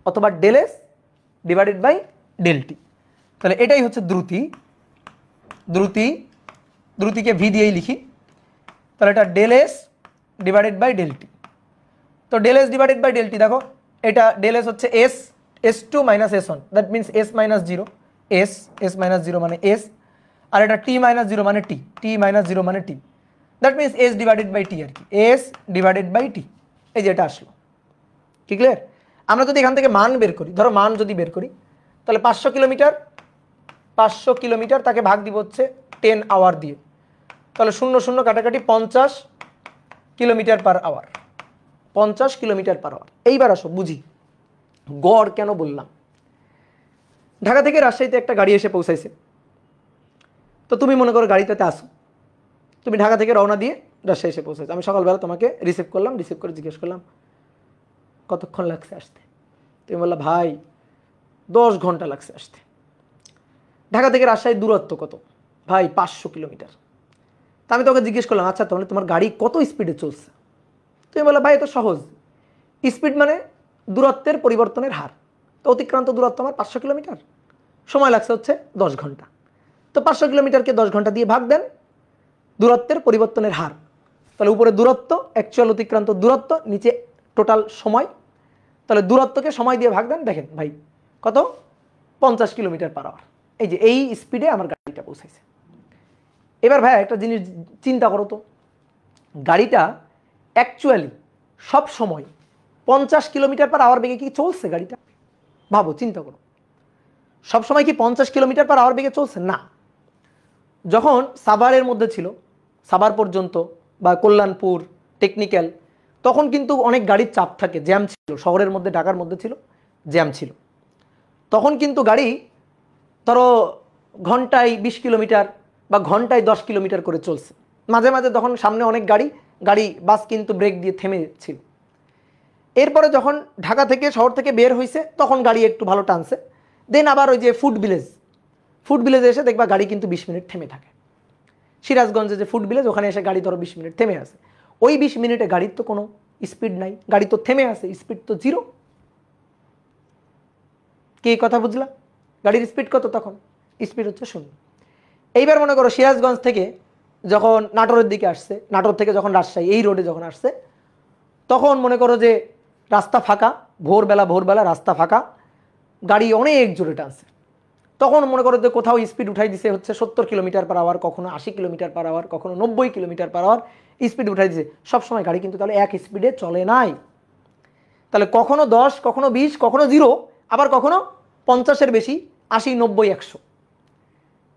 অথবা del S divided by del T। তাহলে এটাই হচ্ছে দ্রুতিকে V দিয়েই লিখি। তাহলে এটা del S divided by del T। তো del S divided by del T দেখো, এটা ডেল S হচ্ছে S2 minus S1, that means S minus 0, S minus 0 মানে S, আর এটা T মাইনাস 0 মানে T মাইনাস 0 মানে T, that means S divided by T আর কি, S ডিভাইডেড বাই T। এই যে এটা আসলো, কি ক্লিয়ার? আমরা যদি এখান থেকে মান বের করি, ধরো মান যদি বের করি, তাহলে 500 কিলোমিটার তাকে ভাগ দিব হচ্ছে 10 আওয়ার দিয়ে, তাহলে 0 0 কাটাকাটি 50 kilometre per hour, 50 kilometre per hour. এইবার আসো বুঝি গড় কেন বললাম। ঢাকা থেকে রাজশাহীতে একটা গাড়ি এসে পৌঁছাইছে, তো তুমি মনে করো গাড়িটাতে আসো, তুমি ঢাকা থেকে রওনা দিয়ে রাজশাহী এসে পৌঁছাইছো। আমি সকালবেলা তোমাকে রিসিভ করে জিজ্ঞেস করলাম কতক্ষণ লাগছে আসতে, তুমি বললা ভাই 10 ঘন্টা লাগছে আসতে। ঢাকা থেকে রাজশাহীর দূরত্ব কত? ভাই 500 কিলোমিটার। তা আমি তোকে জিজ্ঞেস করলাম আচ্ছা তাহলে তোমার গাড়ি কত স্পিডে চলছে? তুমি বললা ভাই এত সহজ, স্পিড মানে দূরত্বের পরিবর্তনের হার। তো অতিক্রান্ত দূরত্ব আমার 500 কিলোমিটার, সময় লাগছে হচ্ছে 10 ঘন্টা। তো 500 কিলোমিটারকে 10 ঘন্টা দিয়ে ভাগ দেন দূরত্বের পরিবর্তনের হার, তাহলে উপরে দূরত্ব, অ্যাকচুয়াল অতিক্রান্ত দূরত্ব, নিচে টোটাল সময়, তাহলে দূরত্বকে সময় দিয়ে ভাগ দেন, দেখেন ভাই কত? 50 কিলোমিটার পার আওয়ার। এই যে এই স্পিডে আমার গাড়িটা পৌঁছাইছে। এবার ভাই একটা জিনিস চিন্তা করো তো, গাড়িটা অ্যাকচুয়ালি সব সময় 50 কিলোমিটার পার আওয়ার বেগে কি চলছে গাড়িটা? ভাবো, চিন্তা করো, সব সময় কি 50 কিলোমিটার পার আওয়ার বেগে চলছে? না। যখন সাভারের মধ্যে ছিল, সাভার পর্যন্ত বা কল্যাণপুর টেকনিক্যাল, তখন কিন্তু অনেক গাড়ির চাপ থাকে, জ্যাম ছিল, শহরের মধ্যে ঢাকার মধ্যে ছিল, জ্যাম ছিল। তখন কিন্তু গাড়ি ধরো ঘন্টায় 20 কিলোমিটার বা ঘন্টায় 10 কিলোমিটার করে চলছে। মাঝে মাঝে তখন সামনে অনেক গাড়ি বাস কিন্তু ব্রেক দিয়ে থেমেছিল। এরপরে যখন ঢাকা থেকে শহর থেকে বের হয়েছে তখন গাড়ি একটু ভালো টানছে, দেন আবার ওই যে ফুড ভিলেজে এসে দেখবা গাড়ি কিন্তু 20 মিনিট থেমে থাকে। সিরাজগঞ্জে যে ফুড ভিলেজ, ওখানে এসে গাড়ি ধরো 20 মিনিট থেমে আছে। ওই 20 মিনিটে গাড়ির তো কোনো স্পিড নাই, গাড়ি তো থেমে আছে, স্পিড তো 0। কি কথা বুঝলা? গাড়ির স্পিড কত তখন? স্পিড হচ্ছে 0। এইবার মনে করো সিরাজগঞ্জ থেকে যখন নাটোরের দিকে আসছে, নাটোর থেকে যখন রাজশাহী এই রোডে যখন আসছে, তখন মনে করো যে রাস্তা ফাঁকা, ভোরবেলা রাস্তা ফাঁকা, গাড়ি অনেক জোরে টানছে। তখন মনে করো যে কোথাও স্পিড উঠাই দিছে হচ্ছে 70 কিলোমিটার পার আওয়ার, কখনো 80 কিলোমিটার পার আওয়ার, কখনো 90 কিলোমিটার পার আওয়ার স্পিড উঠাই দিছে। সবসময় গাড়ি কিন্তু তাহলে এক স্পিডে চলে নাই। তাহলে কখনো 10, কখনো 20, কখনো 0, আবার কখনো 50-এর বেশি, 80, 90, 100।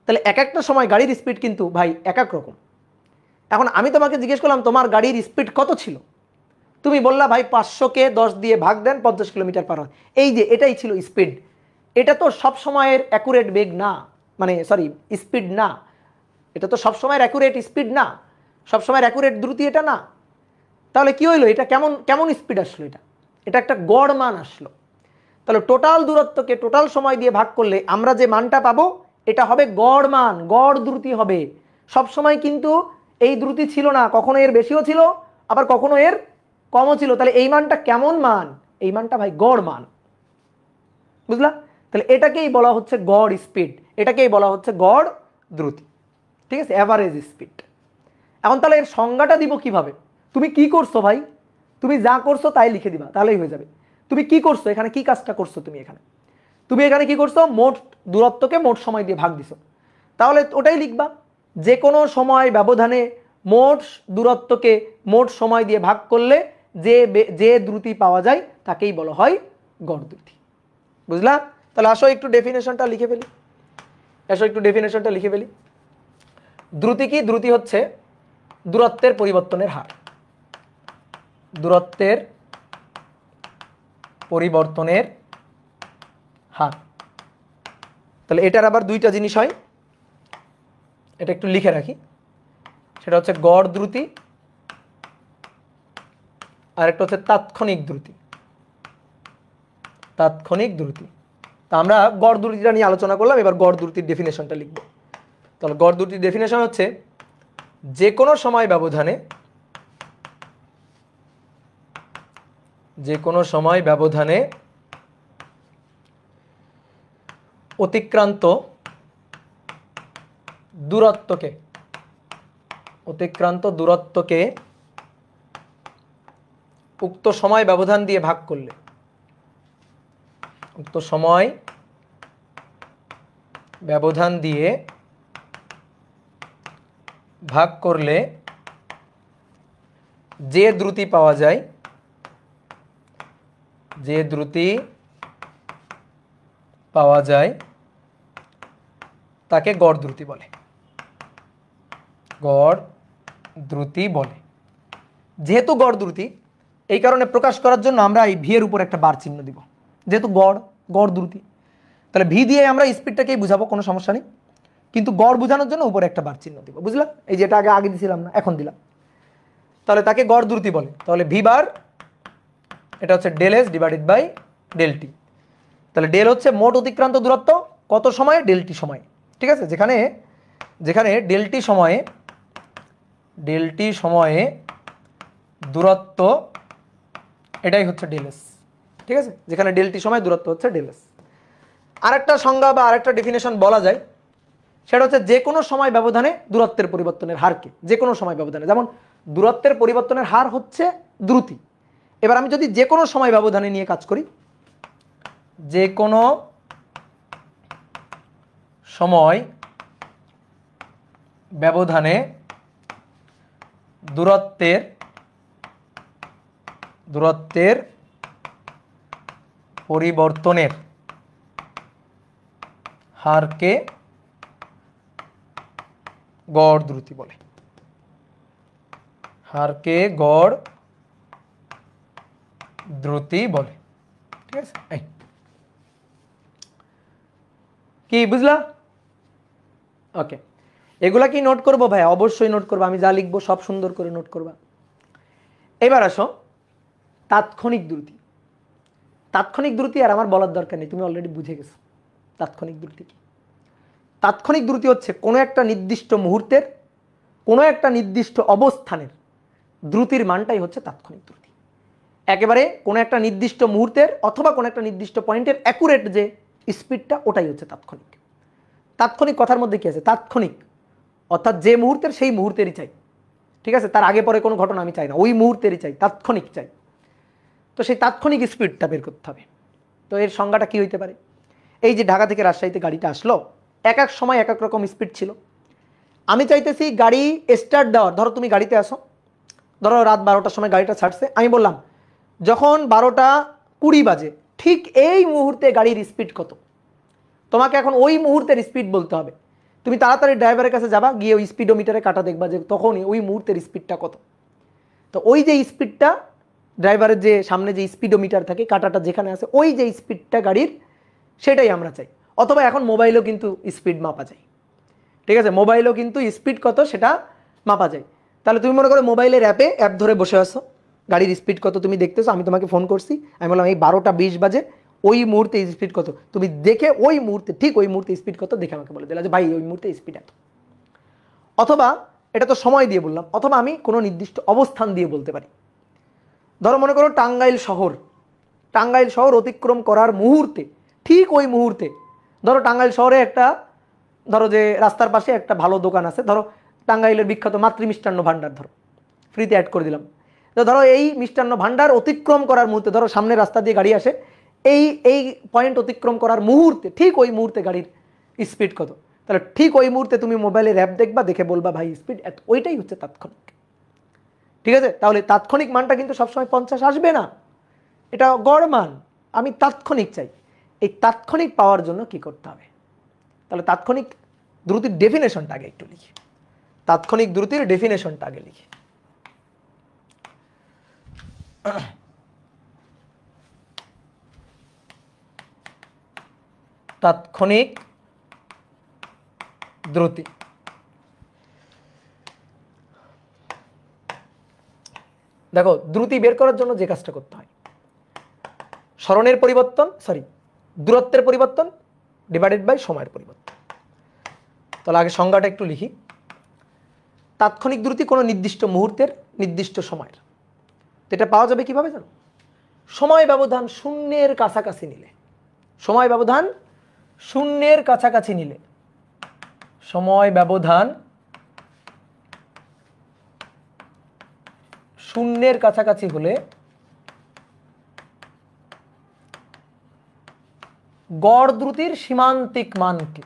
তাহলে এক একটা সময় গাড়ির স্পিড কিন্তু ভাই এক এক রকম। এখন আমি তোমাকে জিজ্ঞেস করলাম তোমার গাড়ির স্পিড কত ছিল, তুমি বললা ভাই 500-কে 10 দিয়ে ভাগ দেন 50 কিলোমিটার পার আওয়ার। এই যে এটাই ছিল স্পিড। এটা তো সব সময়ের অ্যাকুরেট বেগ না, মানে সরি স্পিড না, এটা তো সব সময়ের অ্যাকুরেট স্পিড না, সব সময়ের অ্যাকুরেট দ্রুতি এটা না। তাহলে কি হইলো, এটা কেমন কেমন স্পিড আসলো, এটা একটা গড় মান আসলো। তাহলে টোটাল দূরত্বকে টোটাল সময় দিয়ে ভাগ করলে আমরা যে মানটা পাবো এটা হবে গড় মান, গড় দ্রুতি হবে। সব সময় কিন্তু এই দ্রুতি ছিল না, কখনো এর বেশিও ছিল আবার কখনো এর কমও ছিল। তাহলে এই মানটা কেমন মান, এই মানটা ভাই গড় মান, বুঝলা? তাহলে এটাকেই বলা হচ্ছে গড় স্পিড, এটাকেই বলা হচ্ছে গড় দ্রুতি, ঠিক আছে, অ্যাভারেজ স্পিড। এখন তাহলে এর সংজ্ঞাটা দিব কিভাবে? তুমি কি করছো ভাই, তুমি যা করছো তাই লিখে দিবা, তাহলেই হয়ে যাবে। তুমি কি করছো এখানে, কি কাজটা করছো তুমি এখানে কি করছো, মোট দূরত্বকে মোট সময় দিয়ে ভাগ দিছো, তাহলে ওটাই লিখবা। যে কোনো সময় ব্যবধানে মোট দূরত্বকে মোট সময় দিয়ে ভাগ করলে যে দ্রুতি পাওয়া যায় তাকেই বলা হয় গড় দ্রুতি, বুঝলা? তাহলে আসো একটু ডেফিনেশনটা লিখে ফেলি। দ্রুতি কি? দ্রুতি হচ্ছে দূরত্বের পরিবর্তনের হার, দূরত্বের পরিবর্তনের হার। তাহলে এটার আবার দুইটা জিনিস হয়, এটা একটু লিখে রাখি। সেটা হচ্ছে গড় দ্রুতি আর একটা হচ্ছে তাৎক্ষণিক দ্রুতি। তা আমরা গড় দ্রুতিটা নিয়ে আলোচনা করলাম, এবার গড় দ্রুতির ডেফিনেশনটা লিখব। তাহলে গড় দ্রুতির ডেফিনেশন হচ্ছে যে কোনো সময় ব্যবধানে অতিক্রান্ত দূরত্বকে উক্ত সময় ব্যবধান দিয়ে ভাগ করলে যে দ্রুতি পাওয়া যায় তাকে গড় দ্রুতি বলে। যেহেতু গড় দ্রুতি, এই কারণে প্রকাশ করার জন্য আমরা এই ভি এর উপর একটা বার চিহ্ন দিব, যেহেতু গড় দ্রুতি। তাহলে ভি দিয়ে আমরা স্পিডটাকেই বুঝাবো, কোনো সমস্যা নেই, কিন্তু গড় বোঝানোর জন্য উপরে একটা বার চিহ্ন দিব, বুঝলাম? এই যেটা আগে দিছিলাম না, এখন দিলাম। তাহলে তাকে গড় দ্রুতি বলে। তাহলে ভি বার এটা হচ্ছে del S divided by del T. তাহলে ডেল হচ্ছে মোট অতিক্রান্ত দূরত্ব কত সময়ে, ডেল টি সময়ে, ঠিক আছে? যেখানে ডেল টি সময়ে দূরত্ব এটাই হচ্ছে ডেল এস, ঠিক আছে? যেখানে ডেল টি সময় দূরত্ব হচ্ছে ডেল এস। আরেকটা সংজ্ঞা বা আরেকটা ডেফিনেশন বলা যায়, সেটা হচ্ছে যে কোনো সময় ব্যবধানে দূরত্বের পরিবর্তনের হারকে, যে কোনো সময় ব্যবধানে, যেমন দূরত্বের পরিবর্তনের হার হচ্ছে দ্রুতি। এবার আমি যদি যে কোনো সময় ব্যবধানে নিয়ে কাজ করি, যে কোনো সময় ব্যবধানে দূরত্বের পরিবর্তনের হারকে গড় দ্রুতি বলে। ঠিক আছে? কি বুঝলা? ওকে, এগুলা কি নোট করবো ভাই? অবশ্যই নোট করবো, আমি যা লিখবো সব সুন্দর করে নোট করবা। এবার আসো তাৎক্ষণিক দ্রুতি আর আমার বলার দরকার নেই, তুমি অলরেডি বুঝে গেছো তাৎক্ষণিক দ্রুতি কি। তাৎক্ষণিক দ্রুতি হচ্ছে কোনো একটা নির্দিষ্ট মুহূর্তের, কোনো একটা নির্দিষ্ট অবস্থানের দ্রুতির মানটাই হচ্ছে তাৎক্ষণিক দ্রুতি। একেবারে কোনো একটা নির্দিষ্ট মুহূর্তের অথবা কোনো একটা নির্দিষ্ট পয়েন্টের অ্যাকুরেট যে স্পিডটা, ওটাই হচ্ছে তাৎক্ষণিক। কথার মধ্যে কি আছে? তাৎক্ষণিক অর্থাৎ যে মুহূর্তের সেই মুহূর্তেরই চাই, ঠিক আছে? তার আগে পরে কোনো ঘটনা আমি চাই না, ওই মুহূর্তেরই চাই, তাৎক্ষণিক চাই। তো সেই তাৎক্ষণিক স্পিডটা বের করতে হবে। তো এর সংজ্ঞাটা কী হইতে পারে? এই যে ঢাকা থেকে রাজশাহীতে গাড়িটা আসলো, এক এক সময় এক এক রকম স্পিড ছিল। আমি চাইতেছি গাড়ি স্টার্ট দেওয়ার, ধরো তুমি গাড়িতে আসো, ধরো রাত 12টার সময় গাড়িটা ছাড়ছে, আমি বললাম যখন 12:20 বাজে ঠিক এই মুহূর্তে গাড়ির স্পিড কত, তোমাকে এখন ওই মুহূর্তের স্পিড বলতে হবে। তুমি তাড়াতাড়ি ড্রাইভারের কাছে যাবা, গিয়ে ওই স্পিডোমিটারে কাটা দেখবা যে তখনই ওই মুহূর্তের স্পিডটা কত। তো ওই যে স্পিডটা, ড্রাইভারের যে সামনে যে স্পিডোমিটার থাকে, কাটাটা যেখানে আছে, ওই যে স্পিডটা গাড়ির, সেটাই আমরা চাই। অথবা এখন মোবাইলেও কিন্তু স্পিড মাপা যায়, ঠিক আছে? মোবাইলেও কিন্তু স্পিড কত সেটা মাপা যায়। তাহলে তুমি মনে করো মোবাইলের অ্যাপ ধরে বসে আসো, গাড়ির স্পিড কত তুমি দেখতেছো, আমি তোমাকে ফোন করছি, আমি বললাম এই 12:20 বাজে ওই মুহূর্তে স্পিড কত, তুমি দেখে ওই মুহূর্তে, ঠিক ওই মুহূর্তে স্পিড কত দেখে আমাকে বলে দিলে যে ভাই ওই মুহূর্তে স্পিড এত। অথবা এটা তো সময় দিয়ে বললাম, অথবা আমি কোনো নির্দিষ্ট অবস্থান দিয়ে বলতে পারি। ধরো মনে করো টাঙ্গাইল শহর অতিক্রম করার মুহূর্তে, ঠিক ওই মুহূর্তে, ধরো টাঙ্গাইল শহরে একটা, ধরো যে রাস্তার পাশে একটা ভালো দোকান আছে, ধরো টাঙ্গাইলের বিখ্যাত মাতৃ মিষ্টান্ন ভাণ্ডার, ধরো ফ্রিতে অ্যাড করে দিলাম। তো ধরো এই মিষ্টান্ন ভাণ্ডার অতিক্রম করার মুহূর্তে, ধরো সামনে রাস্তা দিয়ে গাড়ি আসে, এই পয়েন্ট অতিক্রম করার মুহূর্তে, ঠিক ওই মুহূর্তে গাড়ির স্পিড কত, তাহলে ঠিক ওই মুহূর্তে তুমি মোবাইলের অ্যাপ দেখবা, দেখে বলবা ভাই স্পিড এত, ওইটাই হচ্ছে তাৎক্ষণিক, ঠিক আছে? তাহলে তাৎক্ষণিক মানটা কিন্তু সবসময় 50 আসবে না, এটা গড় মান। আমি তাৎক্ষণিক চাই। এই তাৎক্ষণিক পাওয়ার জন্য কি করতে হবে? তাহলে তাৎক্ষণিক দ্রুতির ডেফিনেশনটা আগে একটু লিখি। তাৎক্ষণিক দ্রুতির ডেফিনেশনটা আগে লিখি। তাৎক্ষণিক দ্রুতি, দেখো দ্রুতি বের করার জন্য যে কাজটা করতে হয়, সরণের পরিবর্তন, দূরত্বের পরিবর্তন ডিভাইডেড বাই সময়ের পরিবর্তন। তাহলে আগে সংজ্ঞাটা একটু লিখি। তাৎক্ষণিক দ্রুতি কোনো নির্দিষ্ট মুহূর্তের নির্দিষ্ট সময়ের, এটা পাওয়া যাবে কিভাবে জানো? সময় ব্যবধান শূন্যের কাছাকাছি নিলে, সময় ব্যবধান শূন্যের কাছাকাছি নিলে, সময় ব্যবধান শূন্যের কাছাকাছি হলে গড় দ্রুতির সীমান্তিক মানকে,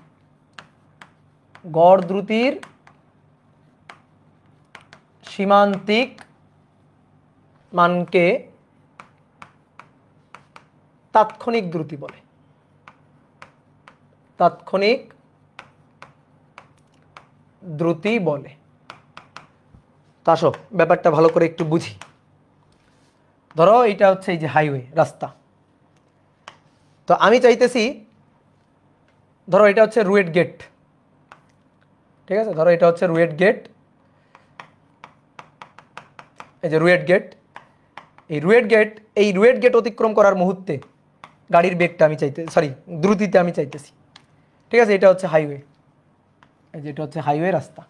গড় দ্রুতির সীমান্তিক মানকে তাৎক্ষণিক দ্রুতি বলে। তাৎক্ষণিক দ্রুতি বলে। তা আসো ব্যাপারটা ভালো করে একটু বুঝি। ধরো এটা হচ্ছে এই যে হাইওয়ে, রাস্তা। তো আমি চাইতেছি, ধরো এটা হচ্ছে রুয়েট গেট, ঠিক আছে? ধরো এটা হচ্ছে রুয়েট গেট, এই যে রুয়েট গেট, এই রুয়েট গেট অতিক্রম করার মুহূর্তে গাড়ির বেগটা আমি দ্রুতিতে আমি চাইতেছি, ঠিক আছে? এটা হচ্ছে হাইওয়ে, এই যে এটা হচ্ছে হাইওয়ে রাস্তা।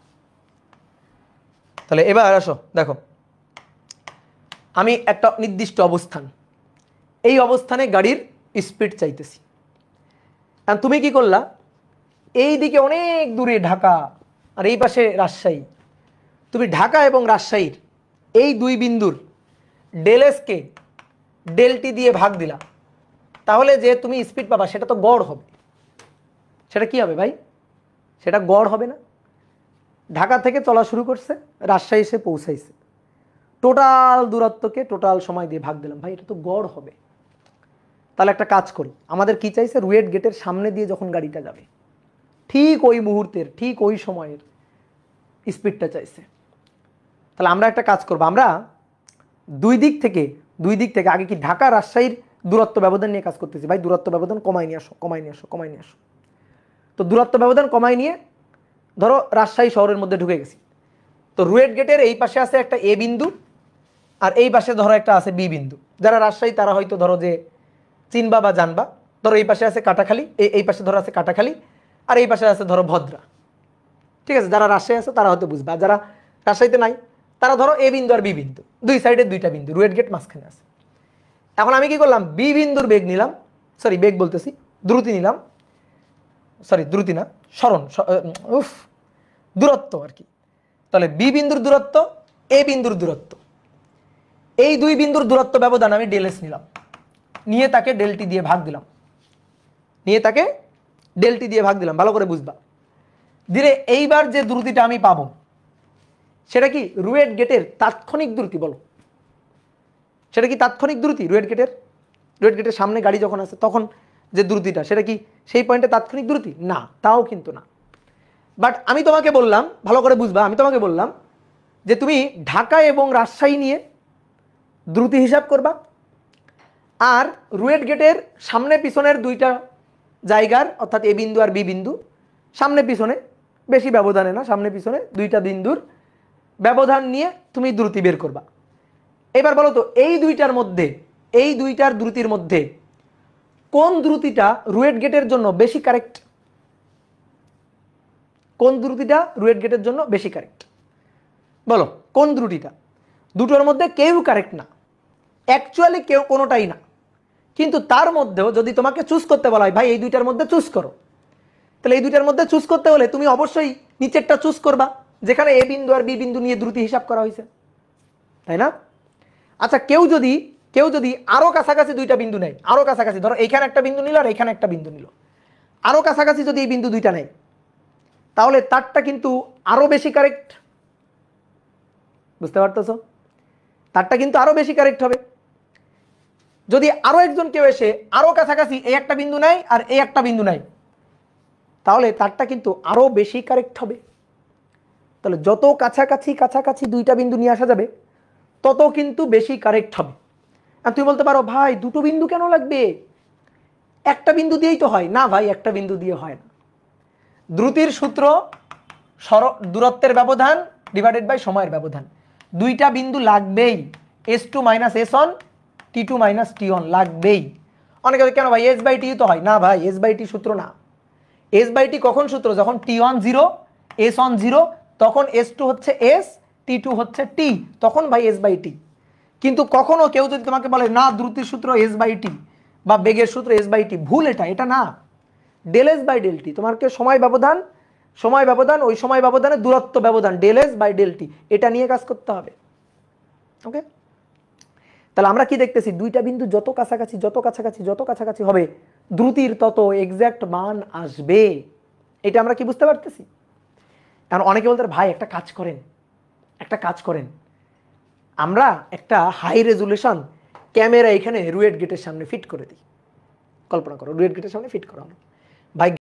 তাহলে এবার আসো দেখো, আমি একটা নির্দিষ্ট অবস্থান, এই অবস্থানে গাড়ির স্পিড চাইতেছি। আর তুমি কি করলা, এই দিকে অনেক দূরে ঢাকা আর এই পাশে রাজশাহী, তুমি ঢাকা এবং রাজশাহীর এই দুই বিন্দুর ডেলএসকে ডেলটি দিয়ে ভাগ দিলা, তাহলে যে তুমি স্পিড পাবা সেটা তো গড় হবে। সেটা কি হবে ভাই? সেটা গড় হবে না? ঢাকা থেকে চলা শুরু করছে, রাজশাহী এসে পৌঁছাইছে, টোটাল দূরত্বকে টোটাল সময় দিয়ে ভাগ দিলাম, ভাই এটা তো গড় হবে। তাহলে একটা কাজ করি, আমাদের কি চাইছে? রুয়েট গেটের সামনে দিয়ে যখন গাড়িটা যাবে ঠিক ওই মুহূর্তের, ঠিক ওই সময়ের স্পিডটা চাইছে। তাহলে আমরা একটা কাজ করবো, আমরা দুই দিক থেকে আগে কি ঢাকা রাজশাহীর দূরত্ব ব্যবধান নিয়ে কাজ করতেছি। ভাই দূরত্ব ব্যবধান কমাই নিয়ে আসো। তো দূরত্ব ব্যবধান কমাই নিয়ে ধরো রাজশাহী শহরের মধ্যে ঢুকে গেছি। তো রুয়েট গেটের এই পাশে আছে একটা এ বিন্দু, আর এই পাশে ধরো একটা আছে বি বিন্দু। যারা রাজশাহী তারা হয়তো ধরো যে চিনবা বা জানবা, ধরো এই পাশে আছে কাটাখালী, এই পাশে ধরো আছে কাটাখালী, আর এই পাশে আছে ধরো ভদ্রা, ঠিক আছে? যারা রাজশাহী আছে তারা হয়তো বুঝবা, যারা রাজশাহীতে নাই তারা ধরো এ বিন্দু আর বি বিন্দু, দুই সাইডে দুইটা বিন্দু, রুয়েট গেট মাঝখানে আছে। এখন আমি কি করলাম, বি বিন্দুর বেগ নিলাম, বেগ বলতেছি দ্রুতি নিলাম, দ্রুতি না, দূরত্ব আর কি। তাহলে বি বিন্দুর দূরত্ব, এ বিন্দুর দূরত্ব, এই দুই বিন্দুর দূরত্ব ব্যবধান আমি ডেল এস নিলাম, নিয়ে তাকে ডেলটি দিয়ে ভাগ দিলাম, ভালো করে বুঝবা। ধীরে এইবার যে দ্রুতিটা আমি পাবো সেটা কি রুয়েট গেটের তাৎক্ষণিক দ্রুতি? বলো, সেটা কি তাৎক্ষণিক দ্রুতি? রুয়েট গেটের সামনে গাড়ি যখন আসে তখন যে দ্রুতিটা, সেটা কি সেই পয়েন্টে তাৎক্ষণিক দ্রুতি? না, তাও কিন্তু না। বাট আমি তোমাকে বললাম, ভালো করে বুঝবা, আমি তোমাকে বললাম যে তুমি ঢাকা এবং রাজশাহী নিয়ে দ্রুতি হিসাব করবা, আর রুয়েট গেটের সামনে পিছনের দুইটা জায়গার অর্থাৎ এ বিন্দু আর বি বিন্দু, সামনে পিছনে বেশি ব্যবধানে না, সামনে পিছনে দুইটা বিন্দুর ব্যবধান নিয়ে তুমি দ্রুতি বের করবা। এবার বলো তো এই দুইটার দ্রুতির মধ্যে কোন দ্রুতিটা রুয়েট গেটের জন্য বেশি কারেক্ট? কোন দ্রুতিটা রুয়েট গেটের জন্য বেশি কারেক্ট? বলো কোন দ্রুতিটা? দুটোর মধ্যে কেউ কারেক্ট না, অ্যাকচুয়ালি কেউ কোনোটাই না, কিন্তু তার মধ্যেও যদি তোমাকে চুজ করতে বলা হয় ভাই এই দুইটার মধ্যে চুজ করো, তাহলে এই দুইটার মধ্যে চুজ করতে হলে তুমি অবশ্যই নিচেরটা চুজ করবা যেখানে এ বিন্দু আর বি বিন্দু নিয়ে দ্রুতি হিসাব করা হয়েছে, তাই না? আচ্ছা কেউ যদি আরো কাছাকাছি দুইটা বিন্দু নেয়, আরো কাছাকাছি, ধরো এইখানে একটা বিন্দু নিল আর এইখানে একটা বিন্দু নিল, আরো কাছাকাছি যদি এই বিন্দু দুইটা নেয় তাহলে তারটা কিন্তু আরো বেশি কারেক্ট। বুঝতে পারতেছো? তারটা কিন্তু আরো বেশি কারেক্ট হবে। যদি আরো একজন কেউ এসে আরো কাছাকাছি এই একটা বিন্দু নেয় আর এই একটা বিন্দু নেয় তাহলে তারটা কিন্তু আরো বেশি কারেক্ট হবে। তাহলে যত কাছাকাছি দুইটা বিন্দু নিয়ে আসা যাবে তত কিন্তু বেশি কারেক্ট হবে। আর তুমি বলতে পারো ভাই দুটো বিন্দু কেন লাগবে, একটা বিন্দু দিয়েই তো হয়। না ভাই, একটা বিন্দু দিয়ে হয় না। দ্রুতির সূত্র দূরত্বের ব্যবধান ডিভাইডেড বাই সময়ের ব্যবধান, দুইটা বিন্দু লাগবেই, S2 - S1 T2 - T1 লাগবেই। অনেকে কেন ভাই S/T তো হয় না, ভাই S/T সূত্র না। S/T কখন সূত্র? যখন T1 0 S1 0 তখন S2 হচ্ছে S, T2 হচ্ছে T, তখন ভাই S/T। কিন্তু কখনো কেউ যদি তোমাকে বলে না দ্রুতির সূত্র S/T বা বেগের সূত্র S/T, ভুল, এটা না। Del S by del T, তোমাকে সময় ব্যবধান, ওই সময় ব্যবধানে দূরত্ব ব্যবধান del S by del T, এটা নিয়ে কাজ করতে হবে। ওকে, তাহলে আমরা কি দেখতেছি? দুইটা বিন্দু যত কাছাকাছি হবে দ্রুতির তত এক্সাক্ট মান আসবে। এটা আমরা কি বুঝতে পারতেছি? কারণ অনেকে বলতে ভাই একটা কাজ করেন, আমরা একটা হাই রেজুলেশন ক্যামেরা এখানে রুয়েট গেটের সামনে ফিট করে দিই। কল্পনা করো রুয়েট গেটের সামনে ফিট করা হলো, ভাই